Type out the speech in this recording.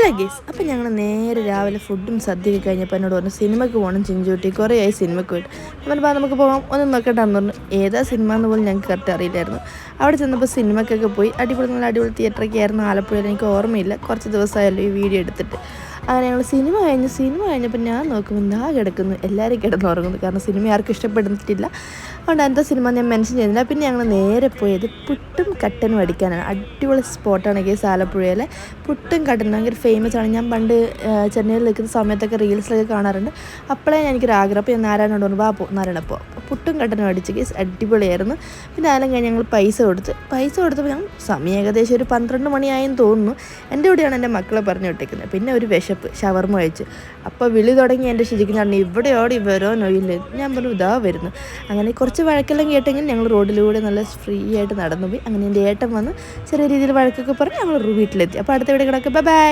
Hello guys, അപ്പോൾ ഞങ്ങൾ നേരെ രാവിലെ ഫുഡും സദ്യയൊക്കെ കഴിഞ്ഞപ്പോൾ എന്നോട് പറഞ്ഞു സിനിമയ്ക്ക് പോകണം ചിഞ്ചൂട്ടി, കുറേ ആയി സിനിമയ്ക്ക് പോയിട്ട്. അപ്പോൾ നമുക്ക് പോകാം, ഒന്നും നോക്കണ്ടെന്ന് പറഞ്ഞു. ഏതാ സിനിമ എന്ന് പോലും ഞങ്ങൾക്ക് കറക്റ്റ് അറിയില്ലായിരുന്നു. അവിടെ ചെന്നപ്പോൾ സിനിമയ്ക്കൊക്കെ പോയി. നല്ല അടിപൊളി തിയേറ്ററൊക്കെ ആയിരുന്നു ആലപ്പുഴയിൽ. എനിക്ക് ഓർമ്മയില്ല, കുറച്ച് ദിവസമായല്ലോ ഈ വീഡിയോ എടുത്തിട്ട്. അങ്ങനെ ഞങ്ങൾ സിനിമ കഴിഞ്ഞപ്പോൾ ഞാൻ നോക്കുമ്പോൾ എന്താ കിടക്കുന്നു, എല്ലാവരും കിടന്നുറങ്ങുന്നു. കാരണം സിനിമ ആർക്കും ഇഷ്ടപ്പെടുന്നിട്ടില്ല. അതുകൊണ്ട് എന്താ സിനിമ ഞാൻ മെൻഷൻ ചെയ്യുന്നില്ല. പിന്നെ ഞങ്ങൾ നേരെ പോയത് പുട്ടും കട്ടനും അടിക്കാനാണ്. അടിപൊളി സ്പോട്ടാണ് കേസ് ആലപ്പുഴയിലെ. പുട്ടും കട്ടനും ഭയങ്കര ഫേമസ് ആണ്. ഞാൻ പണ്ട് ചെന്നൈയിൽ നിൽക്കുന്ന സമയത്തൊക്കെ റീൽസിലൊക്കെ കാണാറുണ്ട്. അപ്പോഴേ എനിക്കൊരാഗ്രഹം. അപ്പോൾ ഞാൻ നാരായണോട് പറഞ്ഞു, വാ നാരായണപ്പോൾ പുട്ടും കട്ടനും അടിച്ച് കേസ് അടിപൊളിയായിരുന്നു. പിന്നെ ആലും കഴിഞ്ഞ് ഞങ്ങൾ പൈസ കൊടുത്തപ്പോൾ ഞാൻ സമയം ഏകദേശം ഒരു 12 മണിയായെന്ന് തോന്നുന്നു. എൻ്റെ കൂടെയാണ് എൻ്റെ മക്കളെ പറഞ്ഞു വിട്ടേക്കുന്നത്. പിന്നെ ഒരു വിശപ്പ്, ഷവർമ്മ കഴിച്ചു. അപ്പോൾ വിളി തുടങ്ങി എൻ്റെ ശരിക്കും ഞാൻ ഇവിടെ ഓടി വരാനൊയില്ല. ഞാൻ പറഞ്ഞു ഇതാ വരുന്നു. അങ്ങനെ കുറച്ച് വഴക്കെല്ലാം കേട്ടെങ്കിൽ ഞങ്ങൾ റോഡിലൂടെ നല്ല ഫ്രീ ആയിട്ട് നടന്നു പോയി. അങ്ങനെ എൻ്റെ ഏട്ടൻ വന്ന് ചെറിയ രീതിയിൽ വഴക്കൊക്കെ പറഞ്ഞ് ഞങ്ങൾ വീട്ടിലെത്തി. അപ്പോൾ അടുത്ത വീട് കിടക്കുക. ബൈ.